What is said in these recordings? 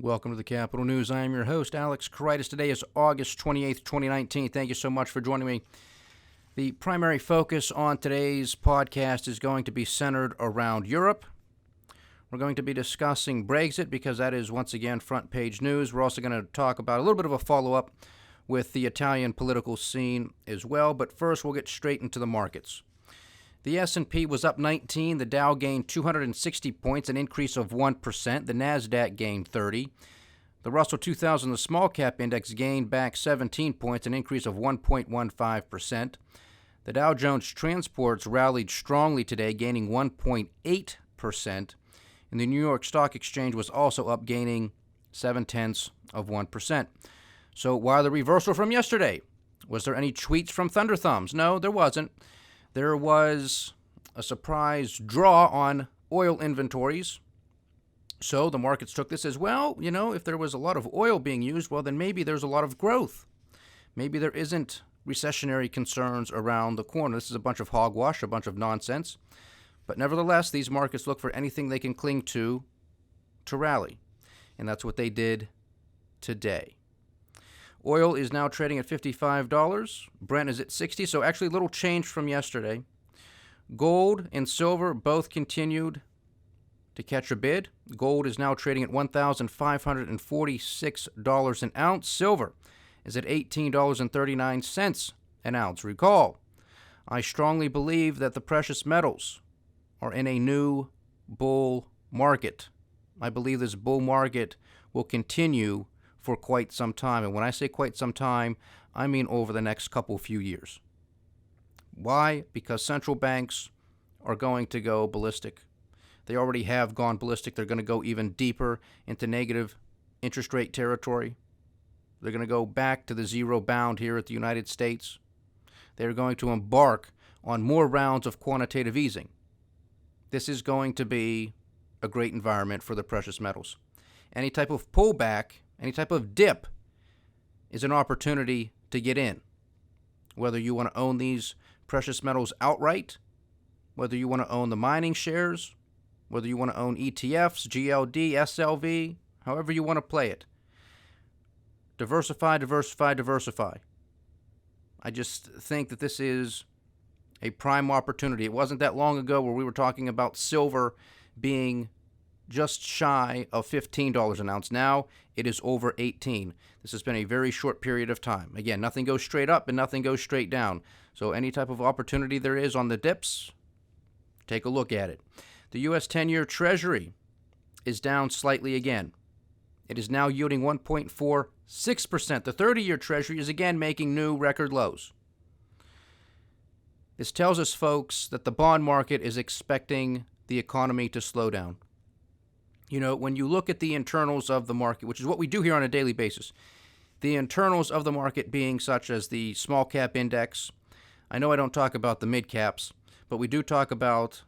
Welcome to the Capital News. I am your host, Alex Karitis. Today is August 28th, 2019. Thank you so much for joining me. The primary focus on today's podcast is going to be centered around Europe. We're going to be discussing Brexit because that is once again front page news. We're also going to talk about a little bit of a follow-up with the Italian political scene as well. But first, we'll get straight into the markets. The S&P was up 19. The Dow gained 260 points, an increase of 1%. The Nasdaq gained 30. The Russell 2000, the small cap index, gained back 17 points, an increase of 1.15%. The Dow Jones Transports rallied strongly today, gaining 1.8%. And the New York Stock Exchange was also up, gaining 0.7%. So while the reversal from yesterday, was there any tweets from Thunder Thumbs? No, there wasn't. There was a surprise draw on oil inventories. So the markets took this as, well, if there was a lot of oil being used, well, then maybe there's a lot of growth. Maybe there isn't recessionary concerns around the corner. This is a bunch of hogwash, a bunch of nonsense. But nevertheless, these markets look for anything they can cling to rally. And that's what they did today. Oil is now trading at $55. Brent is at $60, so actually a little change from yesterday. Gold and silver both continued to catch a bid. Gold is now trading at $1,546 an ounce. Silver is at $18.39 an ounce. Recall, I strongly believe that the precious metals are in a new bull market. I believe this bull market will continue for quite some time. And when I say quite some time, I mean over the next few years. Why? Because central banks are going to go ballistic. They already have gone ballistic. They're going to go even deeper into negative interest rate territory. They're going to go back to the zero bound here at the United States. They're going to embark on more rounds of quantitative easing. This is going to be a great environment for the precious metals. Any type of pullback, any type of dip is an opportunity to get in. Whether you want to own these precious metals outright, whether you want to own the mining shares, whether you want to own ETFs, GLD, SLV, however you want to play it. Diversify, diversify, diversify. I just think that this is a prime opportunity. It wasn't that long ago where we were talking about silver being just shy of $15 an ounce. Now it is over 18. This has been a very short period of time. Again, nothing goes straight up and nothing goes straight down. So any type of opportunity there is on the dips, take a look at it. The U.S. 10-year Treasury is down slightly again. It is now yielding 1.46%. The 30-year Treasury is again making new record lows. This tells us, folks, that the bond market is expecting the economy to slow down. When you look at the internals of the market, which is what we do here on a daily basis, the internals of the market being such as the small cap index. I know I don't talk about the mid caps, but we do talk about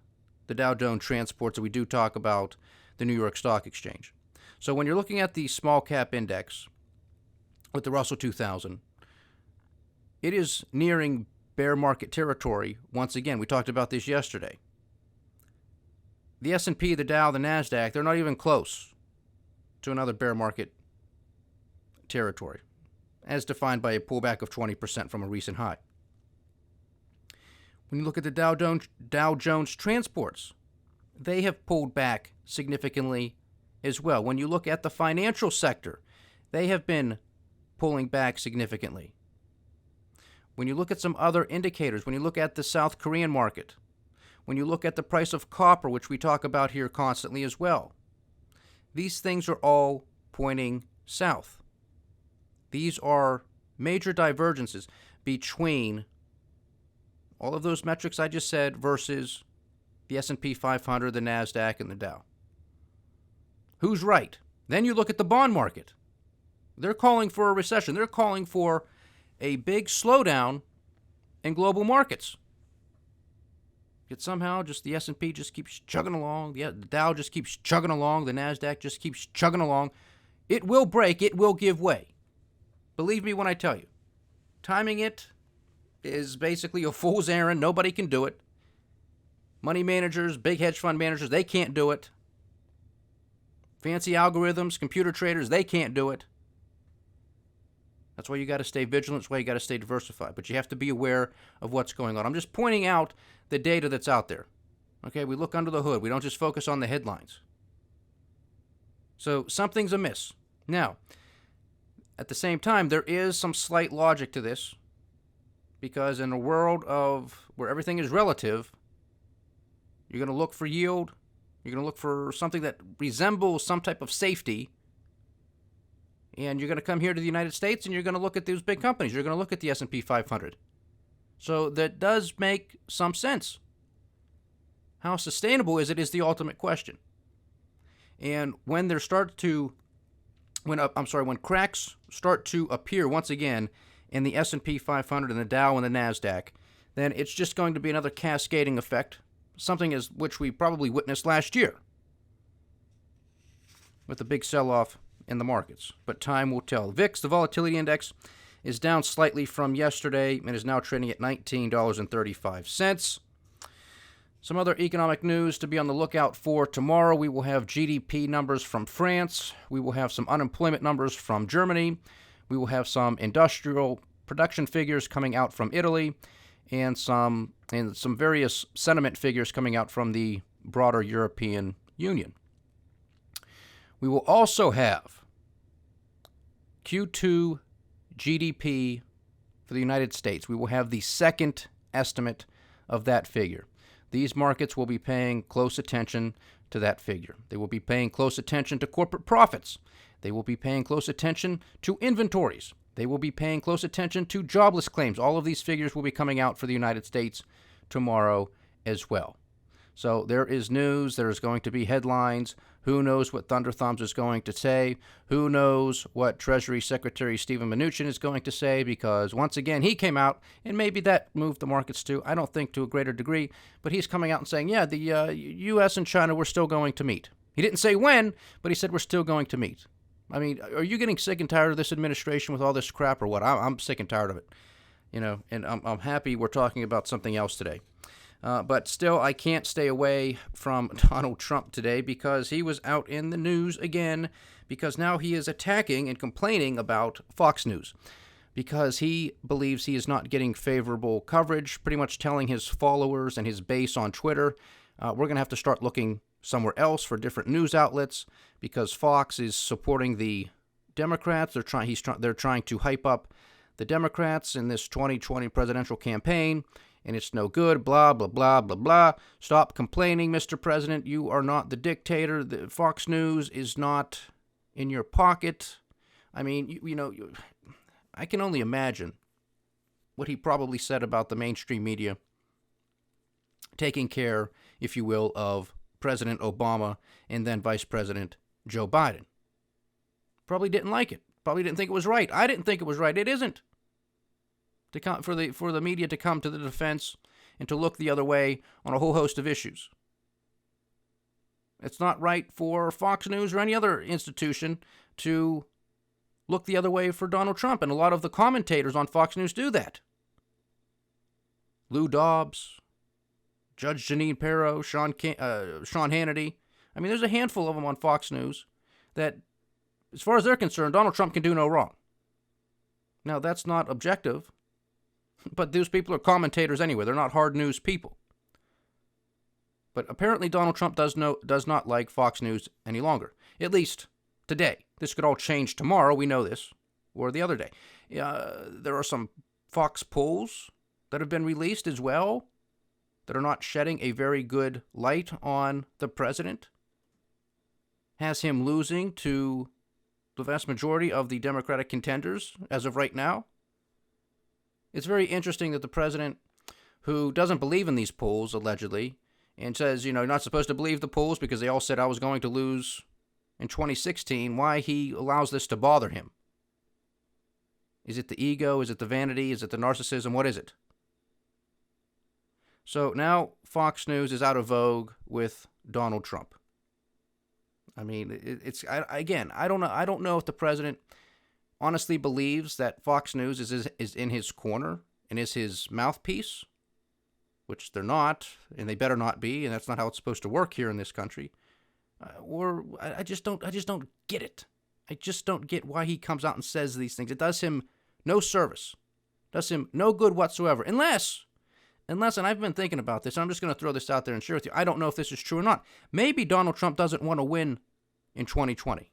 the Dow Jones Transports, and we do talk about the New York Stock Exchange. So when you're looking at the small cap index with the Russell 2000, it is nearing bear market territory once again. We talked about this yesterday. The S&P, the Dow, the Nasdaq, they're not even close to another bear market territory, as defined by a pullback of 20% from a recent high. When you look at the Dow Jones Transports, they have pulled back significantly as well. When you look at the financial sector, they have been pulling back significantly. When you look at some other indicators, when you look at the South Korean market, when you look at the price of copper, which we talk about here constantly as well, these things are all pointing south. These are major divergences between all of those metrics I just said versus the S&P 500, the Nasdaq, and the Dow. Who's right? Then you look at the bond market. They're calling for a recession. They're calling for a big slowdown in global markets. Yet somehow just the S&P just keeps chugging along. The Dow just keeps chugging along. The Nasdaq just keeps chugging along. It will break. It will give way. Believe me when I tell you. Timing it is basically a fool's errand. Nobody can do it. Money managers, big hedge fund managers, they can't do it. Fancy algorithms, computer traders, they can't do it. That's why you got to stay vigilant. That's why you got to stay diversified. But you have to be aware of what's going on. I'm just pointing out the data that's out there. Okay, we look under the hood. We don't just focus on the headlines. So something's amiss. Now, at the same time, there is some slight logic to this, because in a world of where everything is relative, you're going to look for yield. You're going to look for something that resembles some type of safety. And you're going to come here to the United States and you're going to look at these big companies. You're going to look at the S&P 500. So that does make some sense. How sustainable is it is the ultimate question. And when when cracks start to appear once again in the S&P 500 and the Dow and the NASDAQ, then it's just going to be another cascading effect, something as which we probably witnessed last year with the big sell-off in the markets. But time will tell. VIX, the volatility index, is down slightly from yesterday and is now trading at $19.35. Some other economic news to be on the lookout for tomorrow. We will have GDP numbers from France. We will have some unemployment numbers from Germany. We will have some industrial production figures coming out from Italy, and some various sentiment figures coming out from the broader European Union. We will also have Q2 GDP for the United States. We will have the second estimate of that figure. These markets will be paying close attention to that figure. They will be paying close attention to corporate profits. They will be paying close attention to inventories. They will be paying close attention to jobless claims. All of these figures will be coming out for the United States tomorrow as well. So there is news. There is going to be headlines. Who knows what Thunder Thumbs is going to say? Who knows what Treasury Secretary Steven Mnuchin is going to say? Because once again, he came out, and maybe that moved the markets too. I don't think to a greater degree, but he's coming out and saying, yeah, the U.S. and China, we're still going to meet. He didn't say when, but he said we're still going to meet. I mean, are you getting sick and tired of this administration with all this crap or what? I'm sick and tired of it, and I'm happy we're talking about something else today. But still, I can't stay away from Donald Trump today because he was out in the news again, because now he is attacking and complaining about Fox News because he believes he is not getting favorable coverage, pretty much telling his followers and his base on Twitter, we're going to have to start looking somewhere else for different news outlets because Fox is supporting the Democrats. They're trying to hype up the Democrats in this 2020 presidential campaign. And it's no good, blah, blah, blah, blah, blah. Stop complaining, Mr. President. You are not the dictator. The Fox News is not in your pocket. I mean, I can only imagine what he probably said about the mainstream media taking care, if you will, of President Obama and then Vice President Joe Biden. Probably didn't like it. Probably didn't think it was right. I didn't think it was right. It isn't. For the media to come to the defense and to look the other way on a whole host of issues. It's not right for Fox News or any other institution to look the other way for Donald Trump, and a lot of the commentators on Fox News do that. Lou Dobbs, Judge Jeanine Pirro, Sean Hannity. I mean, there's a handful of them on Fox News that, as far as they're concerned, Donald Trump can do no wrong. Now, that's not objective. But those people are commentators anyway. They're not hard news people. But apparently Donald Trump does not like Fox News any longer. At least today. This could all change tomorrow. We know this. Or the other day. There are some Fox polls that have been released as well that are not shedding a very good light on the president. Has him losing to the vast majority of the Democratic contenders as of right now. It's very interesting that the president, who doesn't believe in these polls, allegedly, and says, you're not supposed to believe the polls because they all said I was going to lose in 2016, why he allows this to bother him. Is it the ego? Is it the vanity? Is it the narcissism? What is it? So now Fox News is out of vogue with Donald Trump. I mean, I don't know if the president honestly believes that Fox News is in his corner and is his mouthpiece, which they're not, and they better not be, and that's not how it's supposed to work here in this country. I just don't get it. I just don't get why he comes out and says these things. It does him no service, does him no good whatsoever, unless, and I've been thinking about this, and I'm just going to throw this out there and share with you. I don't know if this is true or not. Maybe Donald Trump doesn't want to win in 2020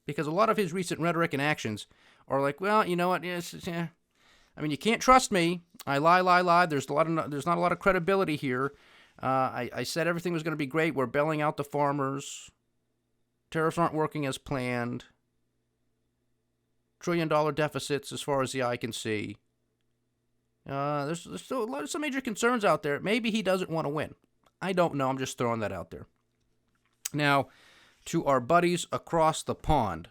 because a lot of his recent rhetoric and actions are like, well, you know what? Yes, yeah. I mean, you can't trust me. I lie. There's not a lot of credibility here. I said everything was going to be great. We're bailing out the farmers. Tariffs aren't working as planned. $1 trillion deficits as far as the eye can see. There's still some major concerns out there. Maybe he doesn't want to win. I don't know. I'm just throwing that out there. Now, to our buddies across the pond,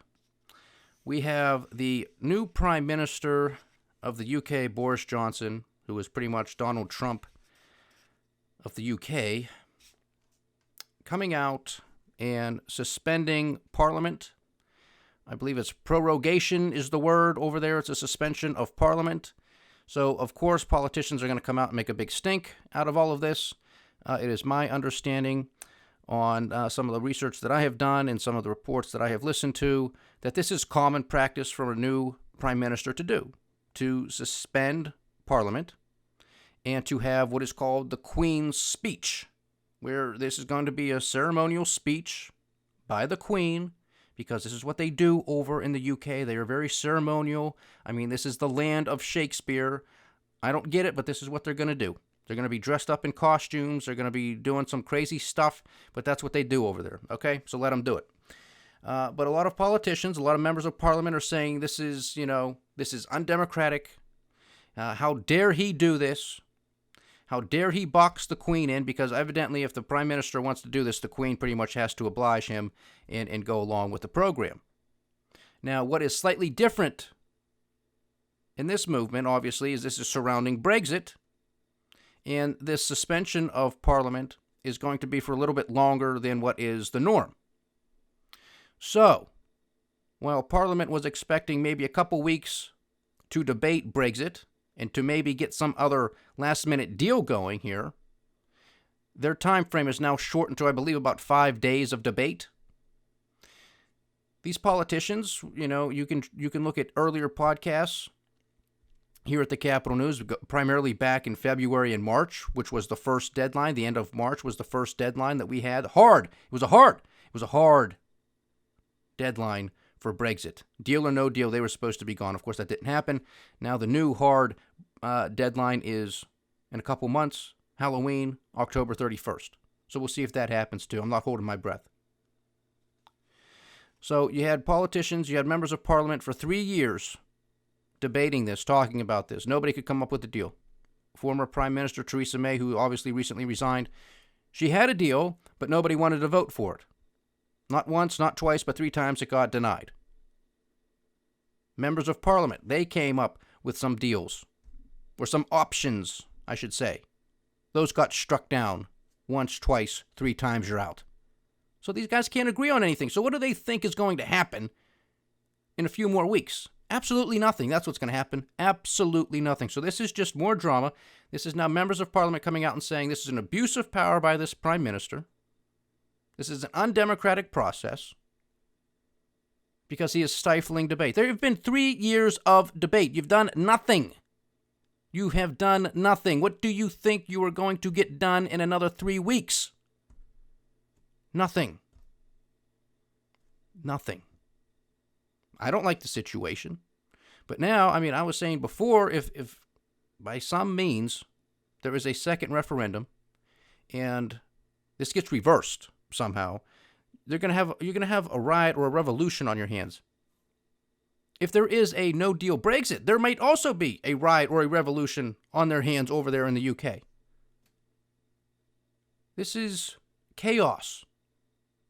we have the new Prime Minister of the UK, Boris Johnson, who is pretty much Donald Trump of the UK, coming out and suspending Parliament. I believe it's prorogation is the word over there. It's a suspension of Parliament. So, of course, politicians are going to come out and make a big stink out of all of this. It is my understanding on some of the research that I have done and some of the reports that I have listened to that this is common practice for a new prime minister to do, to suspend Parliament and to have what is called the Queen's Speech, where this is going to be a ceremonial speech by the Queen, because this is what they do over in the UK. They are very ceremonial. I mean, this is the land of Shakespeare. I don't get it, but this is what they're going to do. They're going to be dressed up in costumes. They're going to be doing some crazy stuff, but that's what they do over there, okay? So let them do it. But a lot of politicians, a lot of members of parliament are saying this is undemocratic. How dare he do this? How dare he box the Queen in? Because evidently if the Prime Minister wants to do this, the Queen pretty much has to oblige him and go along with the program. Now, what is slightly different in this movement, obviously, is this is surrounding Brexit. And this suspension of Parliament is going to be for a little bit longer than what is the norm. So, while Parliament was expecting maybe a couple weeks to debate Brexit and to maybe get some other last-minute deal going here, their time frame is now shortened to, I believe, about 5 days of debate. These politicians, you can look at earlier podcasts here at the Capitol News, primarily back in February and March, which was the first deadline. The end of March was the first deadline that we had. It was a hard deadline for Brexit. Deal or no deal, they were supposed to be gone. Of course, that didn't happen. Now the new hard deadline is in a couple months, Halloween, October 31st. So we'll see if that happens too. I'm not holding my breath. So you had politicians, you had members of parliament for 3 years debating this, talking about this. Nobody could come up with a deal. Former Prime Minister Theresa May, who obviously recently resigned, she had a deal, but nobody wanted to vote for it. Not once, not twice, but 3 times it got denied. Members of Parliament, they came up with some deals, or some options, I should say. Those got struck down once, twice, 3 times, you're out. So these guys can't agree on anything. So what do they think is going to happen in a few more weeks? Absolutely nothing. That's what's going to happen. Absolutely nothing. So this is just more drama. This is now members of parliament coming out and saying this is an abuse of power by this prime minister. This is an undemocratic process because he is stifling debate. There have been 3 years of debate. You've done nothing. You have done nothing. What do you think you are going to get done in another 3 weeks? Nothing. Nothing. I don't like the situation. But now, I was saying before, if by some means there is a second referendum and this gets reversed somehow, you're going to have a riot or a revolution on your hands. If there is a no-deal Brexit, there might also be a riot or a revolution on their hands over there in the UK. This is chaos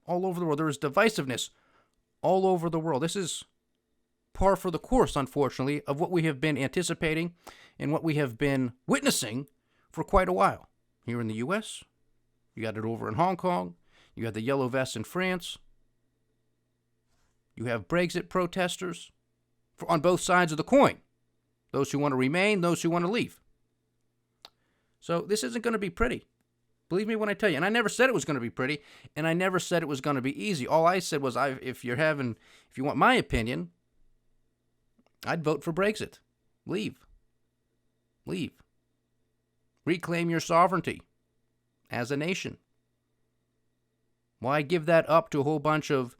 all over the world. There is divisiveness all over the world. This is par for the course, unfortunately, of what we have been anticipating and what we have been witnessing for quite a while. Here in the U.S., you got it over in Hong Kong, you have the yellow vests in France, you have Brexit protesters on both sides of the coin. Those who want to remain, those who want to leave. So this isn't going to be pretty. Believe me when I tell you. And I never said it was going to be pretty, and I never said it was going to be easy. All I said was, if you want my opinion, I'd vote for Brexit. Leave. Reclaim your sovereignty as a nation. Why give that up to a whole bunch of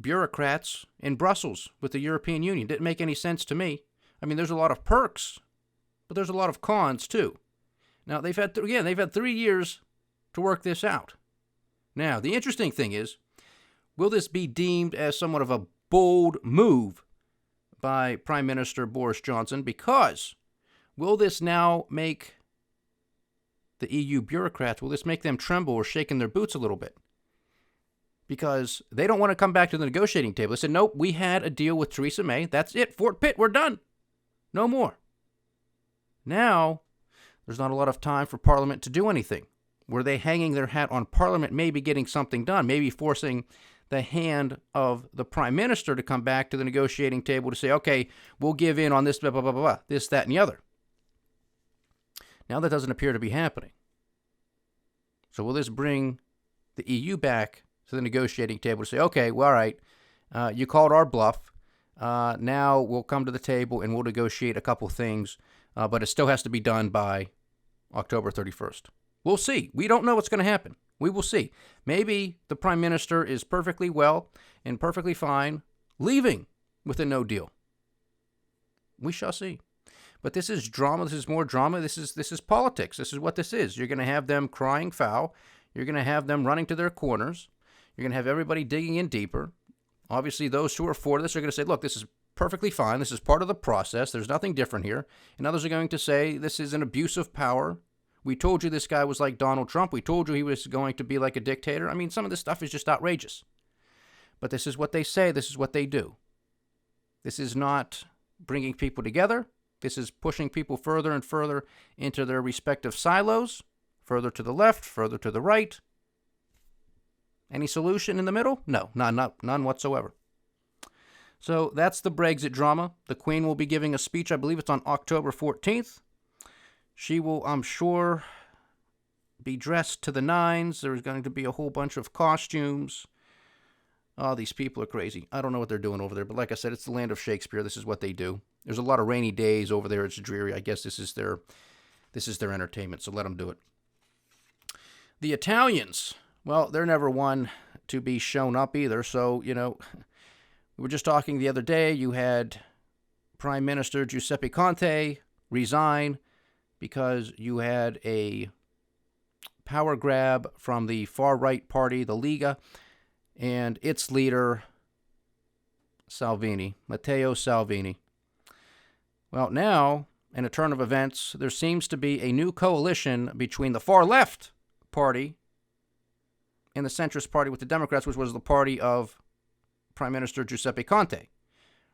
bureaucrats in Brussels with the European Union? Didn't make any sense to me. I mean, there's a lot of perks, but there's a lot of cons too. Now, they've had 3 years to work this out. Now, the interesting thing is, will this be deemed as somewhat of a bold move by Prime Minister Boris Johnson? Because will this now make the EU bureaucrats, will this make them tremble or shake in their boots a little bit? Because they don't want to come back to the negotiating table. They said, nope, we had a deal with Theresa May. That's it. Fort Pitt, we're done. No more. Now, there's not a lot of time for Parliament to do anything. Were they hanging their hat on Parliament maybe getting something done, maybe forcing the hand of the Prime Minister to come back to the negotiating table to say, okay, we'll give in on this, blah, blah, blah, blah, blah, this, that, and the other. Now that doesn't appear to be happening. So will this bring the EU back to the negotiating table to say, okay, well, all right, you called our bluff. Now we'll come to the table and we'll negotiate a couple things, but it still has to be done by October 31st. We'll see. We don't know what's going to happen. We will see. Maybe the Prime Minister is perfectly well and perfectly fine leaving with a no deal. We shall see. But this is drama. This is more drama. This is politics. This is what this is. You're going to have them crying foul. You're going to have them running to their corners. You're going to have everybody digging in deeper. Obviously, those who are for this are going to say, look, this is perfectly fine. This is part of the process. There's nothing different here. And others are going to say this is an abuse of power. We told you this guy was like Donald Trump. We told you he was going to be like a dictator. I mean, some of this stuff is just outrageous. But this is what they say. This is what they do. This is not bringing people together. This is pushing people further and further into their respective silos, further to the left, further to the right. Any solution in the middle? No, none whatsoever. So that's the Brexit drama. The Queen will be giving a speech. I believe it's on October 14th. She will, I'm sure, be dressed to the nines. There's going to be a whole bunch of costumes. Oh, these people are crazy. I don't know what they're doing over there, but like I said, it's the land of Shakespeare. This is what they do. There's a lot of rainy days over there. It's dreary. I guess this is their entertainment, so let them do it. The Italians, well, they're never one to be shown up either. So, we were just talking the other day. You had Prime Minister Giuseppe Conte resign because you had a power grab from the far-right party, the Lega, and its leader, Matteo Salvini. Well, now, in a turn of events, there seems to be a new coalition between the far-left party and the centrist party with the Democrats, which was the party of Prime Minister Giuseppe Conte.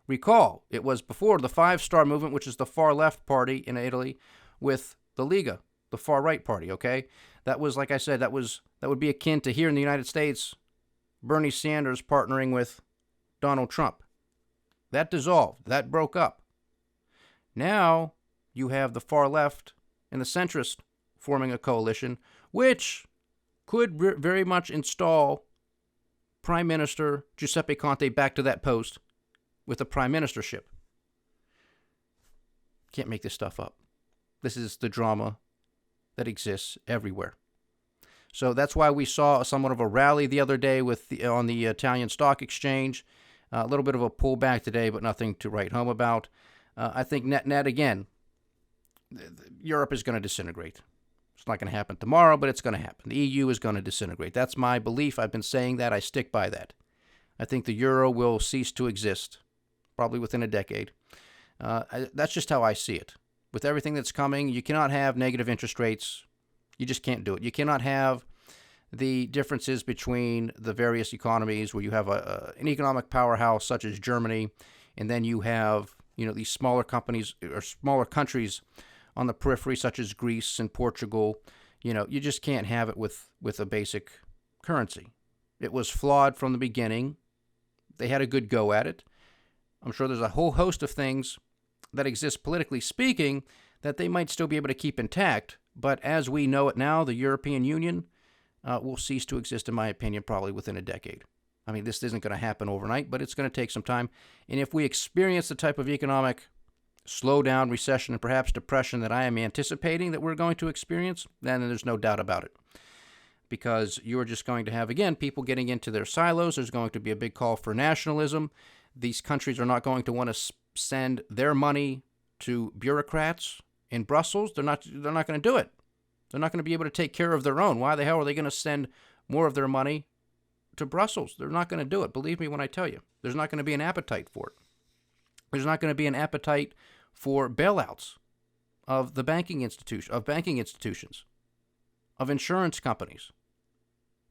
Recall, it was before the Five Star Movement, which is the far-left party in Italy, with the Lega, the far-right party, okay? That was, like I said, that would be akin to here in the United States, Bernie Sanders partnering with Donald Trump. That dissolved. That broke up. Now you have the far left and the centrist forming a coalition, which could very much install Prime Minister Giuseppe Conte back to that post with a prime ministership. Can't make this stuff up. This is the drama that exists everywhere. So that's why we saw somewhat of a rally the other day on the Italian Stock Exchange. A little bit of a pullback today, but nothing to write home about. I think net again, Europe is going to disintegrate. It's not going to happen tomorrow, but it's going to happen. The EU is going to disintegrate. That's my belief. I've been saying that. I stick by that. I think the euro will cease to exist, probably within a decade. That's just how I see it. With everything that's coming, you cannot have negative interest rates. You just can't do it. You cannot have the differences between the various economies where you have an economic powerhouse such as Germany, and then you have these smaller companies or smaller countries on the periphery such as Greece and Portugal. You just can't have it with a basic currency. It was flawed from the beginning. They had a good go at it. I'm sure there's a whole host of things that exist politically speaking that they might still be able to keep intact, But as we know it now, the European Union will cease to exist, in my opinion, probably within a decade. I mean, this isn't going to happen overnight, but it's going to take some time. And if we experience the type of economic slowdown, recession, and perhaps depression that I am anticipating that we're going to experience, then there's no doubt about it. Because you're just going to have, again, people getting into their silos. There's going to be a big call for nationalism. These countries are not going to want to send their money to bureaucrats in Brussels. They're not going to do it. They're not going to be able to take care of their own. Why the hell are they going to send more of their money to Brussels? They're not going to do it. Believe me when I tell you. There's not going to be an appetite for it. There's not going to be an appetite for bailouts of the banking institutions, of insurance companies,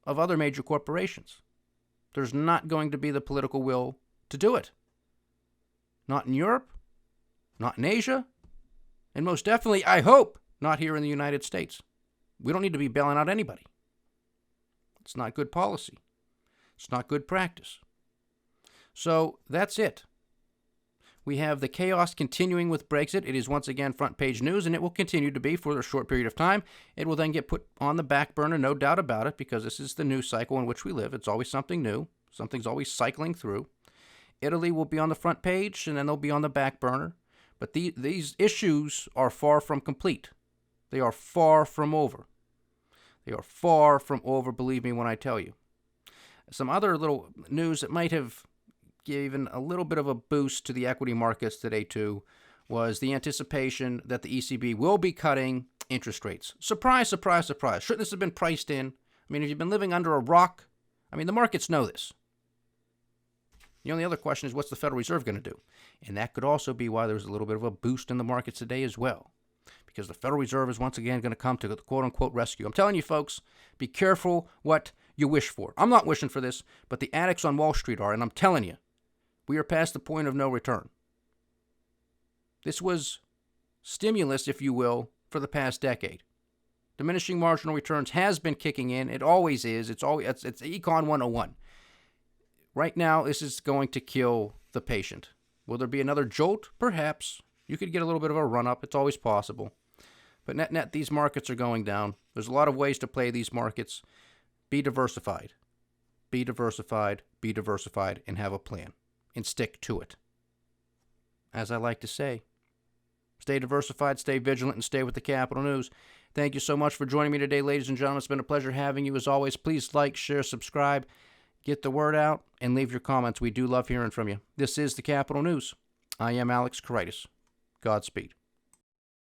of other major corporations. There's not going to be the political will to do it. Not in Europe, not in Asia, and most definitely, I hope, not here in the United States. We don't need to be bailing out anybody. It's not good policy. It's not good practice. So that's it. We have the chaos continuing with Brexit. It is once again front page news, and it will continue to be for a short period of time. It will then get put on the back burner, no doubt about it, because this is the news cycle in which we live. It's always something new. Something's always cycling through. Italy will be on the front page, and then they'll be on the back burner. But these issues are far from complete. They are far from over. They are far from over, believe me when I tell you. Some other little news that might have given a little bit of a boost to the equity markets today, too, was the anticipation that the ECB will be cutting interest rates. Surprise, surprise, surprise. Shouldn't this have been priced in? I mean, if you've been living under a rock, I mean, the markets know this. The only other question is, what's the Federal Reserve going to do? And that could also be why there's a little bit of a boost in the markets today as well. Because the Federal Reserve is once again going to come to the quote-unquote rescue. I'm telling you, folks, be careful what you wish for. I'm not wishing for this, but the addicts on Wall Street are, and I'm telling you, we are past the point of no return. This was stimulus, if you will, for the past decade. Diminishing marginal returns has been kicking in. It always is. It's Econ 101. Right now, this is going to kill the patient. Will there be another jolt? Perhaps. You could get a little bit of a run-up. It's always possible. But net, these markets are going down. There's a lot of ways to play these markets. Be diversified. Be diversified. Be diversified. And have a plan. And stick to it. As I like to say, stay diversified, stay vigilant, and stay with the Capital News. Thank you so much for joining me today, ladies and gentlemen. It's been a pleasure having you as always. Please like, share, subscribe, get the word out, and leave your comments. We do love hearing from you. This is the Capital News. I am Alex Karitis. Godspeed.